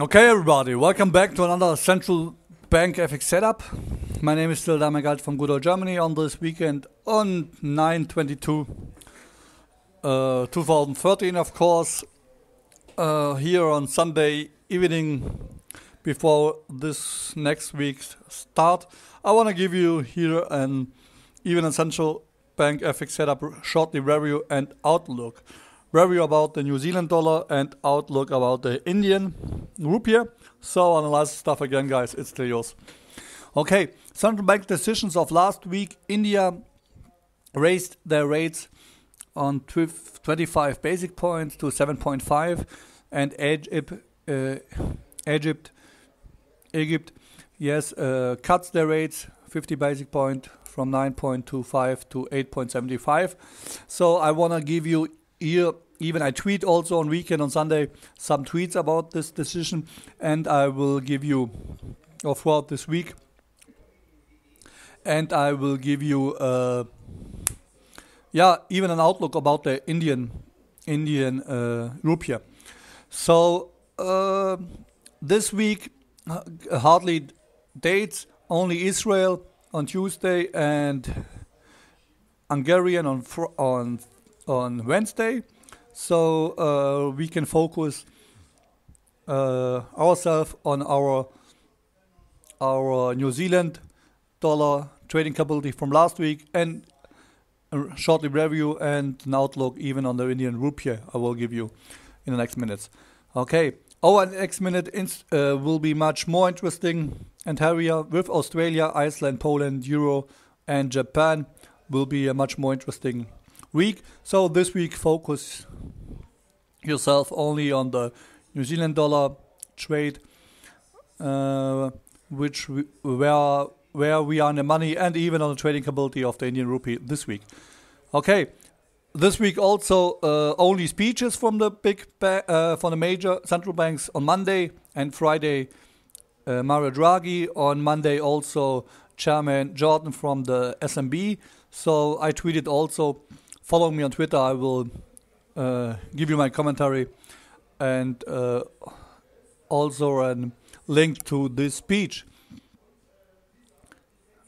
Okay, everybody, welcome back to another central bank FX setup. My name is still Damagalt from good old Germany on this weekend on 9/22, 2013, of course. Here on Sunday evening before this next week's start, I want to give you here an even a central bank FX setup shortly review and outlook. Review about the New Zealand dollar and outlook about the Indian rupee. So analyze stuff again, guys. It's still yours. Okay, central bank decisions of last week. India raised their rates on 25 basic points to 7.5, and Egypt, yes, cuts their rates 50 basic point from 9.25 to 8.75. So I want to give you here, even I tweet also on weekend on Sunday some tweets about this decision, and I will give you throughout this week, and I will give you even an outlook about the Indian rupee. So this week hardly dates, only Israel on Tuesday and Hungarian on Wednesday, so we can focus ourselves on our New Zealand dollar trading capability from last week, and shortly review and an outlook even on the Indian rupee I will give you in the next minutes. Okay, our next minute will be much more interesting and heavier with Australia, Iceland, Poland, Euro and Japan. Will be a much more interesting week. So this week focus yourself only on the New Zealand dollar trade, where we are in the money, and even on the trading capability of the Indian rupee this week. Okay, this week also only speeches from the from the major central banks on Monday and Friday. Mario Draghi on Monday, also Chairman Jordan from the SMB. So I tweeted also. Follow me on Twitter. I will give you my commentary and also a link to this speech.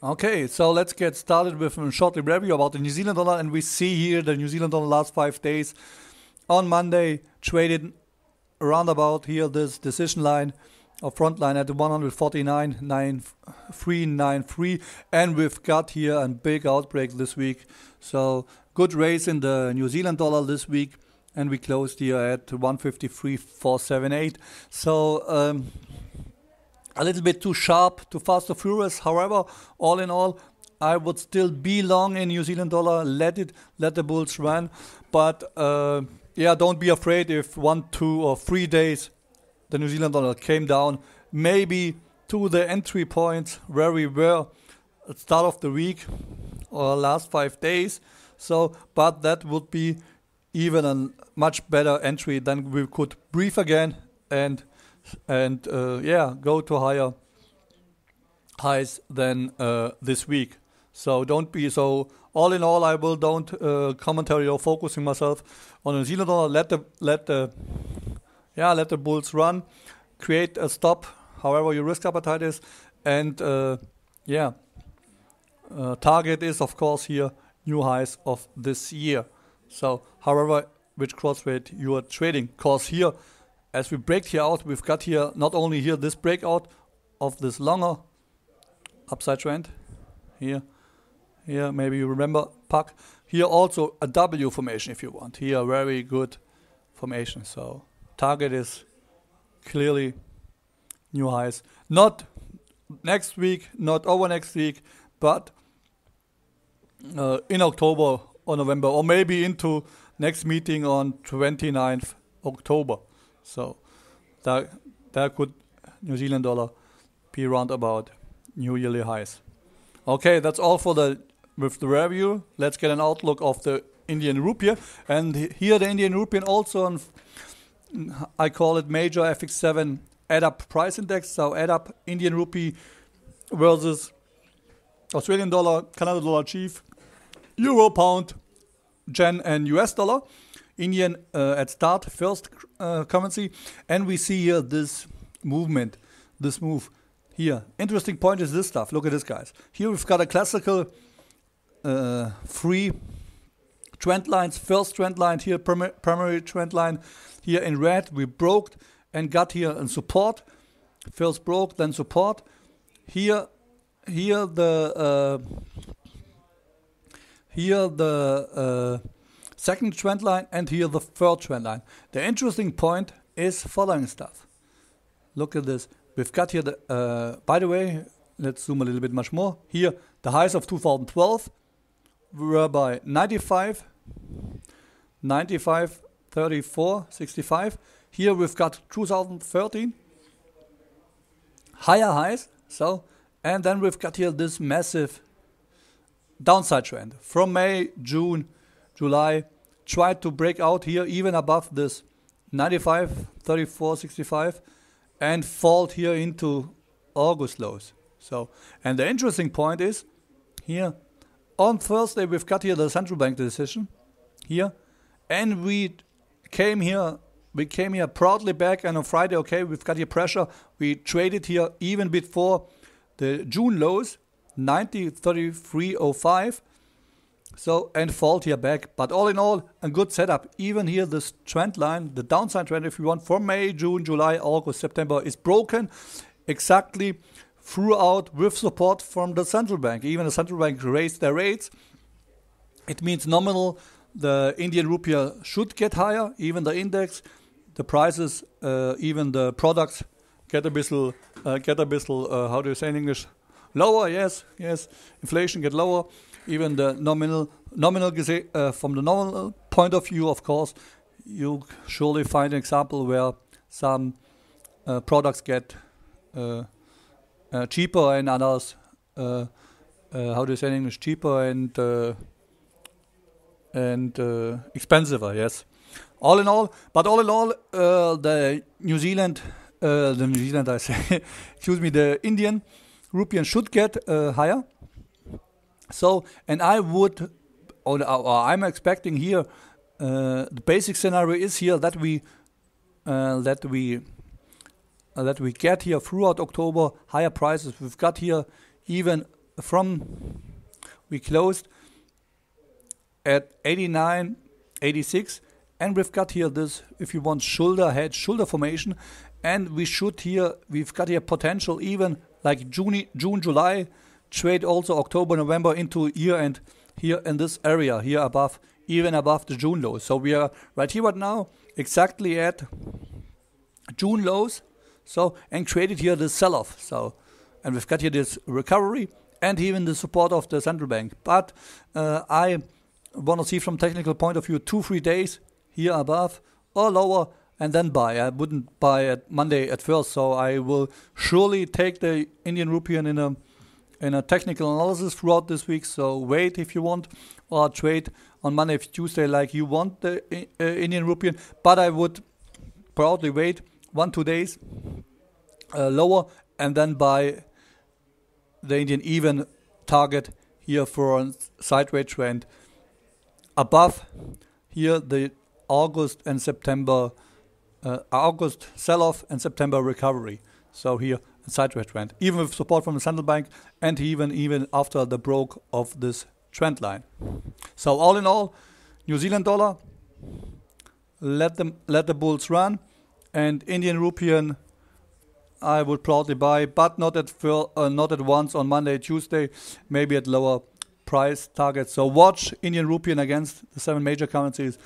Okay, so let's get started with a short review about the New Zealand dollar. And we see here the New Zealand dollar last 5 days. On Monday, traded around about here this decision line or front line at 149.9393, and we've got here a big outbreak this week. So good raise in the New Zealand dollar this week, and we closed here at 153.478. So a little bit too sharp, too fast, too furious. However, all in all, I would still be long in New Zealand dollar. Let the bulls run. But don't be afraid if 1, 2 or 3 days the New Zealand dollar came down, maybe to the entry points where we were at start of the week or last 5 days. So, but that would be even a much better entry. Then we could breathe again and go to higher highs than this week. So don't be so. All in all, I will don't commentary or focusing myself on New Zealand dollar. Let the bulls run. Create a stop, however your risk appetite is, and target is of course here new highs of this year. So however which cross rate you are trading, cause here as we break here out, we've got here not only here this breakout of this longer upside trend here maybe you remember puck here, also a W formation if you want here, very good formation. So target is clearly new highs, not next week, not over next week, but in October or November, or maybe into next meeting on 29th October. So there could New Zealand dollar be around about new yearly highs. Okay, that's all with the review. Let's get an outlook of the Indian rupee. And here the Indian rupee also on, I call it major FX7 add-up price index. So add-up Indian rupee versus Australian dollar, Canada dollar chief, Euro, Pound, Yen and US dollar. Indian at start, first currency. And we see here this movement, this move here. Interesting point is this stuff. Look at this, guys. Here we've got a classical 3 trend lines. First trend line here, primary trend line here in red. We broke and got here in support. First broke, then support. Here the second trend line, and here the third trend line. The interesting point is following stuff. Look at this. We've got here the, by the way, let's zoom a little bit much more. Here, the highs of 2012 were by 95, 34, 65. Here we've got 2013, higher highs. So, and then we've got here this massive downside trend from May, June, July. Tried to break out here even above this 95, 34, 65 and fall here into August lows. So, and the interesting point is here on Thursday we've got here the central bank decision here, and we came here proudly back, and on Friday, okay, we've got here pressure. We traded here even before the June lows, 90, 33.05. So, and fall here back. But all in all, a good setup. Even here, this trend line, the downside trend, if you want, from May, June, July, August, September, is broken exactly throughout with support from the central bank. Even the central bank raised their rates. It means nominal, the Indian rupee should get higher. Even the index, the prices, even the products get a bissel, how do you say in English? Lower, yes. Inflation get lower. Even the nominal from the nominal point of view, of course, you surely find an example where some products get cheaper and others, how do you say in English, cheaper and expensiver, yes. All in all, the New Zealand, I say, excuse me, the Indian rupee should get higher. So, and I would, or I'm expecting here, the basic scenario is here that we get here throughout October higher prices. We've got here even we closed at 89, 86, and we've got here this, if you want, shoulder formation, and we've got here potential even like June, July, trade also October, November into year end here in this area here above, even above the June lows. So we are right here right now exactly at June lows. So, and created here this sell-off. So, and we've got here this recovery and even the support of the central bank. But I want to see from technical point of view 2-3 days here above or lower and then buy. I wouldn't buy at Monday at first. So I will surely take the Indian rupee in a technical analysis throughout this week. So wait if you want, or trade on Monday, Tuesday like you want the Indian rupee. But I would proudly wait 1-2 days lower and then buy the Indian even target here for a sideways trend above here the August and September, August sell-off and September recovery. So here a sideways trend, even with support from the central bank and even after the broke of this trend line. So all in all, New Zealand dollar, let the bulls run, and Indian rupee I would proudly buy, but not at once on Monday, Tuesday, maybe at lower price targets. So watch Indian rupee against the 7 major currencies,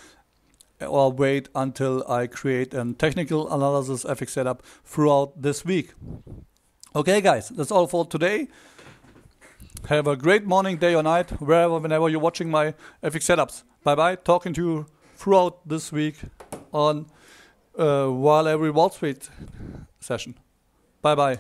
or wait until I create a technical analysis FX setup throughout this week. Okay, guys, that's all for today. Have a great morning, day or night, whenever you're watching my FX setups. Bye-bye. Talking to you throughout this week on while every Wall Street session. Bye-bye.